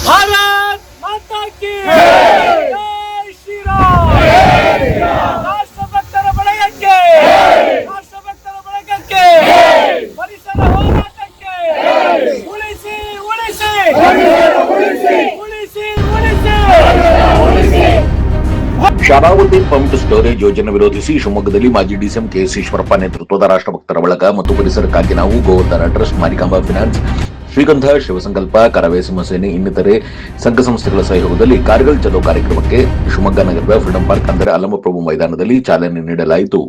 भारत माता की जय श्री राम। राष्ट्रभक्तर ಬಳಗಕ್ಕೆ ರಾಷ್ಟ್ರಭಕ್ತರ ಬಳಗಕ್ಕೆ ಪರಿಸರ ಹೋರಾಟಕ್ಕೆ ಉಳಿಸಿ ಉಳಿಸಿ ಉಳಿಸಿ ಉಳಿಸಿ ಉಳಿಸಿ ಶರಾವತಿ ಪಂಪ್ ಸ್ಟೋರೇಜ್ ಯೋಜನೆ ವಿರೋಧಿಸಿ ಶಿವಮೊಗ್ಗದಲ್ಲಿ ಮಾಜಿ ಡಿಸಿಎಂ ಕೆಎಸ್ ಈಶ್ವರಪ್ಪ ನೇತೃತ್ವದ ರಾಷ್ಟ್ರಭಕ್ತರ ಬಳಗ ಮತ್ತು ಪರಿಸರಕ್ಕಾಗಿ ನಾವು ಗೋವರ್ಧನ ಟ್ರಸ್ಟ್ ಮಾರಿಕಾಂಬಾ ಫಿನಾನ್ಸ್ ಶ್ರೀಗಂಧ ಶಿವಸಂಕಲ್ಪ ಕರವೇ ಸೇನೆ ಇನ್ನಿತರೆ ಸಂಘ ಸಂಸ್ಥೆಗಳ ಸಹಯೋಗದಲ್ಲಿ ಕಾರ್ಗಿಲ್ ಚಲೋ ಕಾರ್ಯಕ್ರಮಕ್ಕೆ ಶಿವಮೊಗ್ಗ ನಗರದ ಫ್ರೀಡಂ ಪಾರ್ಕ್ ಅಂದರೆ ಅಲ್ಲಮಪ್ರಭು ಮೈದಾನದಲ್ಲಿ ಚಾಲನೆ ನೀಡಲಾಯಿತು.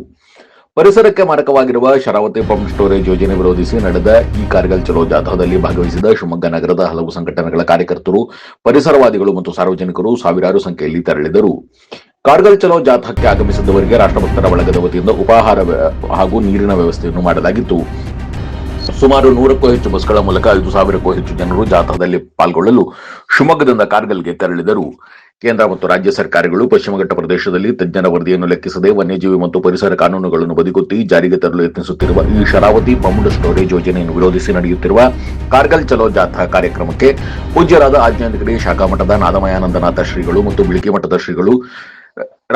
ಪರಿಸರಕ್ಕೆ ಮಾರಕವಾಗಿರುವ ಶರಾವತಿ ಪಂಪ್ ಸ್ಟೋರೇಜ್ ಯೋಜನೆ ವಿರೋಧಿಸಿ ನಡೆದ ಈ ಕಾರ್ಗಿಲ್ ಚಲೋ ಜಾಥಾದಲ್ಲಿ ಭಾಗವಹಿಸಿದ ಶಿವಮೊಗ್ಗ ನಗರದ ಹಲವು ಸಂಘಟನೆಗಳ ಕಾರ್ಯಕರ್ತರು, ಪರಿಸರವಾದಿಗಳು ಮತ್ತು ಸಾರ್ವಜನಿಕರು ಸಾವಿರಾರು ಸಂಖ್ಯೆಯಲ್ಲಿ ತೆರಳಿದರು. ಕಾರ್ಗಿಲ್ ಚಲೋ ಜಾಥಾಕ್ಕೆ ಆಗಮಿಸಿದವರಿಗೆ ರಾಷ್ಟ್ರಭಕ್ತರ ಬಳಗದ ವತಿಯಿಂದ ಉಪಹಾರ ಹಾಗೂ ನೀರಿನ ವ್ಯವಸ್ಥೆಯನ್ನು ಮಾಡಲಾಗಿತ್ತು. ಸುಮಾರು 100ಕ್ಕೂ ಹೆಚ್ಚು ಬಸ್ಗಳ ಮೂಲಕ 5,000ಕ್ಕೂ ಹೆಚ್ಚು ಜನರು ಜಾಥಾದಲ್ಲಿ ಪಾಲ್ಗೊಳ್ಳಲು ಶಿವಮೊಗ್ಗದಿಂದ ಕಾರ್ಗಿಲ್ಗೆ ತೆರಳಿದರು. ಕೇಂದ್ರ ಮತ್ತು ರಾಜ್ಯ ಸರ್ಕಾರಗಳು ಪಶ್ಚಿಮ ಘಟ್ಟ ಪ್ರದೇಶದಲ್ಲಿ ತಜ್ಞರ ವರದಿಯನ್ನು ಲೆಕ್ಕಿಸದೆ ವನ್ಯಜೀವಿ ಮತ್ತು ಪರಿಸರ ಕಾನೂನುಗಳನ್ನು ಬದಿಗೊತ್ತಿ ಜಾರಿಗೆ ತರಲು ಯತ್ನಿಸುತ್ತಿರುವ ಈ ಶರಾವತಿ ಪಂಪ್ಡ್ ಸ್ಟೋರೇಜ್ ಯೋಜನೆಯನ್ನು ವಿರೋಧಿಸಿ ನಡೆಯುತ್ತಿರುವ ಕಾರ್ಗಿಲ್ ಚಲೋ ಜಾಥಾ ಕಾರ್ಯಕ್ರಮಕ್ಕೆ ಪೂಜ್ಯರಾದ ಆಜ್ಞಾಧಿಕಾರಿ ಶಾಖಾ ಮಠದ ನಾದಮಯಾನಂದನಾಥ ಶ್ರೀಗಳು ಮತ್ತು ಬಿಳಿಕಿ ಮಠದ ಶ್ರೀಗಳು,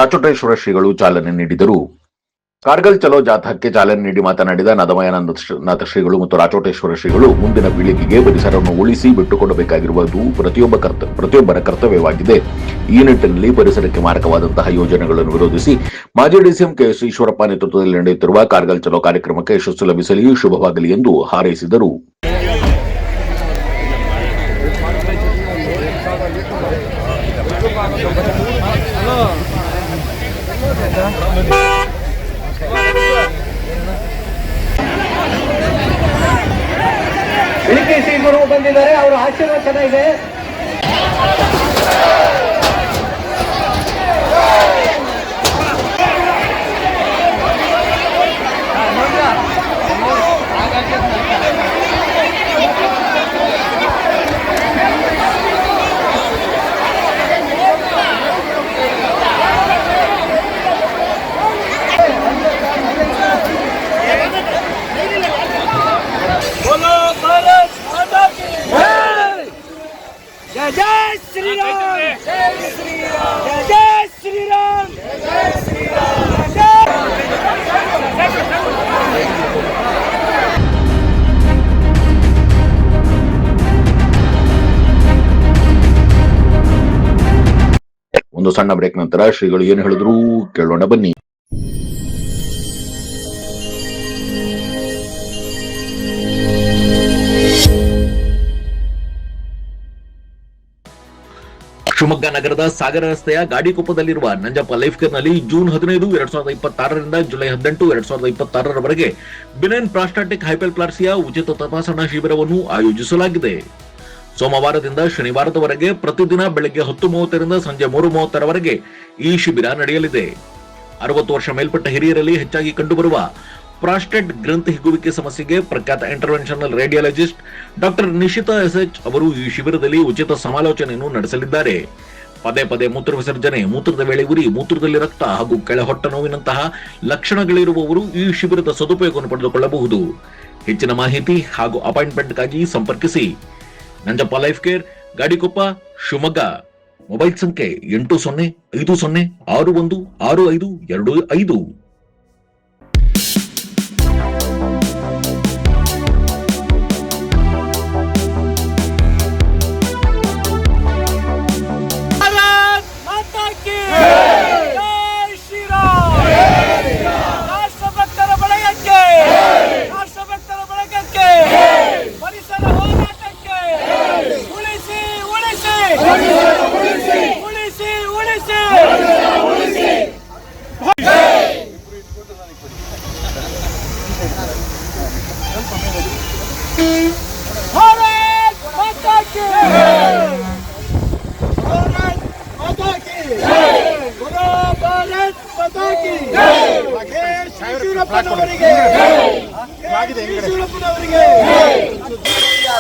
ರಾಚೋಟೇಶ್ವರ ಶ್ರೀಗಳು ಚಾಲನೆ ನೀಡಿದರು. ಕಾರ್ಗಿಲ್ ಚಲೋ ಜಾಥಾಕ್ಕೆ ಚಾಲನೆ ನೀಡಿ ಮಾತನಾಡಿದ ನಾದಮಯಾನಂದನಾಥ ಶ್ರೀಗಳು ಮತ್ತು ರಾಚೋಟೇಶ್ವರ ಶ್ರೀಗಳು, ಮುಂದಿನ ಪೀಳಿಗೆಗೆ ಪರಿಸರವನ್ನು ಉಳಿಸಿ ಬಿಟ್ಟುಕೊಡಬೇಕಾಗಿರುವುದು ಪ್ರತಿಯೊಬ್ಬರ ಕರ್ತವ್ಯವಾಗಿದೆ. ಈ ನಿಟ್ಟಿನಲ್ಲಿ ಪರಿಸರಕ್ಕೆ ಮಾರಕವಾದಂತಹ ಯೋಜನೆಗಳನ್ನು ವಿರೋಧಿಸಿ ಮಾಜಿ ಡಿಸಿಎಂ ಕೆಎಸ್ ಈಶ್ವರಪ್ಪ ನೇತೃತ್ವದಲ್ಲಿ ನಡೆಯುತ್ತಿರುವ ಕಾರ್ಗಿಲ್ ಚಲೋ ಕಾರ್ಯಕ್ರಮಕ್ಕೆ ಯಶಸ್ಸು ಲಭಿಸಲಿ, ಶುಭವಾಗಲಿ ಎಂದು ಹಾರೈಸಿದರು. ಶ್ರೀ ಗುರು ಬಂದಿದ್ದಾರೆ, ಅವರ ಆಶೀರ್ವಾದ ಚೆನ್ನಾಗಿದೆ. जय श्री राम, जय श्री राम, जय श्री राम, जय श्री राम. ಒಂದು ಸಣ್ಣ ಬ್ರೇಕ್ ನಂತರ ಶ್ರೀಗಳು ಏನು ಹೇಳಿದ್ರು ಕೇಳೋಣ ಬನ್ನಿ. ಶಿವಮೊಗ್ಗ ನಗರದ ಸಾಗರ ರಸ್ತೆಯ ಗಾಡಿಕೊಪ್ಪದಲ್ಲಿರುವ ನಂಜಪ್ಪ ಲೈಫ್ ಕೇರ್ನಲ್ಲಿ ಜೂನ್ 15, 2026ರಿಂದ ಜುಲೈ 18, 2026ರವರೆಗೆ ಬಿನೈನ್ ಪ್ರಾಸ್ಟಾಟಿಕ್ ಹೈಪರ್ಪ್ಲಾಸಿಯಾ ಉಚಿತ ತಪಾಸಣಾ ಶಿಬಿರವನ್ನು ಆಯೋಜಿಸಲಾಗಿದೆ. ಸೋಮವಾರದಿಂದ ಶನಿವಾರದವರೆಗೆ ಪ್ರತಿದಿನ ಬೆಳಗ್ಗೆ 10:30ರಿಂದ ಸಂಜೆ 3:30ರವರೆಗೆ ಈ ಶಿಬಿರ ನಡೆಯಲಿದೆ. 60 ವರ್ಷ ಮೇಲ್ಪಟ್ಟ ಹಿರಿಯರಲ್ಲಿ ಹೆಚ್ಚಾಗಿ ಕಂಡುಬರುವ ಪ್ರಾಸ್ಟೇಟ್ ಗ್ರಂಥಿ ಹಿಗ್ಗುವಿಕೆ ಸಮಸ್ಯೆಗೆ ಪ್ರಖ್ಯಾತ interventional radiologist doctor Nishita SH ಅವರು ಈ ಶಿಬಿರದಲ್ಲಿ ಉಚಿತ ಸಮಾಲೋಚನೆಯನ್ನು ನಡೆಸಲಿದ್ದಾರೆ. ಪದೇ ಪದೇ ಮೂತ್ರ ವಿಸರ್ಜನೆ, ಮೂತ್ರದ ವೇಳೆ ಉರಿ, ಮೂತ್ರದಲ್ಲಿ ರಕ್ತ ಹಾಗೂ ಕೆಳ ಹೊಟ್ಟೆ ನೋವಿನಂತಹ ಲಕ್ಷಣಗಳಿರುವವರು ಈ ಶಿಬಿರದ ಸದುಪಯೋಗವನ್ನು ಪಡೆದುಕೊಳ್ಳಬಹುದು. ಹೆಚ್ಚಿನ ಮಾಹಿತಿ ಹಾಗೂ ಅಪಾಯಿಂಟ್ಮೆಂಟ್ಗಾಗಿ ಸಂಪರ್ಕಿಸಿ Nanjappa life care, Gadikoppa, Shivamogga. Mobile ಸಂಖ್ಯೆ 8050616525.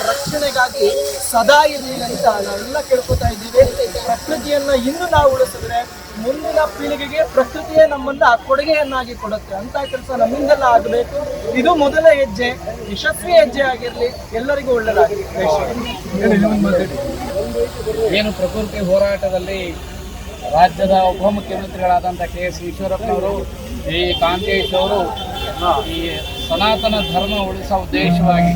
ರಕ್ಷಣೆಗಾಗಿ ಸದಾ ಇರಲಿ ಅಂತ ನಾವೆಲ್ಲ ಕೇಳ್ಕೊತಾ ಇದ್ದೀವಿ. ಪ್ರಕೃತಿಯನ್ನ ಇನ್ನು ನಾವು ಉಳಿಸಿದ್ರೆ ಮುಂದಿನ ಪೀಳಿಗೆಗೆ ಪ್ರಕೃತಿಯೇ ನಮ್ಮನ್ನ ಕೊಡುಗೆಯನ್ನಾಗಿ ಕೊಡುತ್ತೆ ಅಂತ ಕೆಲಸ ನಮ್ಮಿಂದೆಲ್ಲ ಆಗಬೇಕು. ಇದು ಮೊದಲ ಹೆಜ್ಜೆ, ಯಶಸ್ವಿ ಹೆಜ್ಜೆ ಆಗಿರಲಿ. ಎಲ್ಲರಿಗೂ ಒಳ್ಳೆಯದಾಗಲಿ. ಏನು ಪ್ರಕೃತಿ ಹೋರಾಟದಲ್ಲಿ ರಾಜ್ಯದ ಉಪಮುಖ್ಯಮಂತ್ರಿಗಳಾದಂಥ KS ಈಶ್ವರಪ್ಪನವರು, ಈ ಕಾಂತೇಶ್ ಅವರು ಈ ಸನಾತನ ಧರ್ಮ ಉಳಿಸುವ ಉದ್ದೇಶವಾಗಿ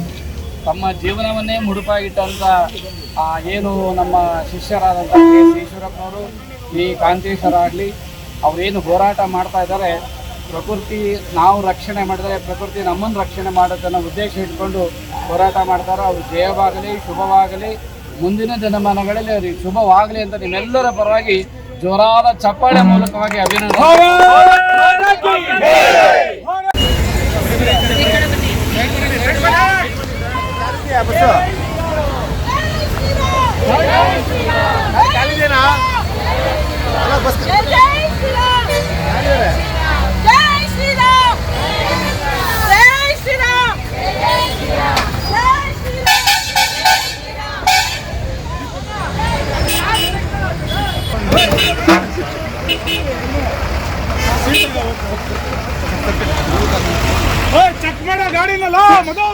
ತಮ್ಮ ಜೀವನವನ್ನೇ ಮುಡುಪಾಗಿಟ್ಟಂಥ ಏನು ನಮ್ಮ ಶಿಷ್ಯರಾದಂಥ KS ಈಶ್ವರಪ್ಪನವರು, ಈ ಕಾಂತೇಶ್ವರಾಗಲಿ ಅವರೇನು ಹೋರಾಟ ಮಾಡ್ತಾ ಇದ್ದಾರೆ, ಪ್ರಕೃತಿ ನಾವು ರಕ್ಷಣೆ ಮಾಡಿದರೆ ಪ್ರಕೃತಿ ನಮ್ಮನ್ನು ರಕ್ಷಣೆ ಮಾಡೋದನ್ನು ಉದ್ದೇಶ ಇಟ್ಕೊಂಡು ಹೋರಾಟ ಮಾಡ್ತಾರೆ. ಅವರು ಜಯವಾಗಲಿ, ಶುಭವಾಗಲಿ, ಮುಂದಿನ ದಿನಮಾನಗಳಲ್ಲಿ ಅವರಿಗೆ ಶುಭವಾಗಲಿ ಅಂತ ನಿಮ್ಮೆಲ್ಲರ ಪರವಾಗಿ ಜೋರಾದ ಚಪ್ಪಾಳೆ ಮೂಲಕವಾಗಿ ಅಭಿನಂದನೆ. ಚೆಕ್ ಮಾಡ ಗಾಡಿನಲ್ಲ ಮದು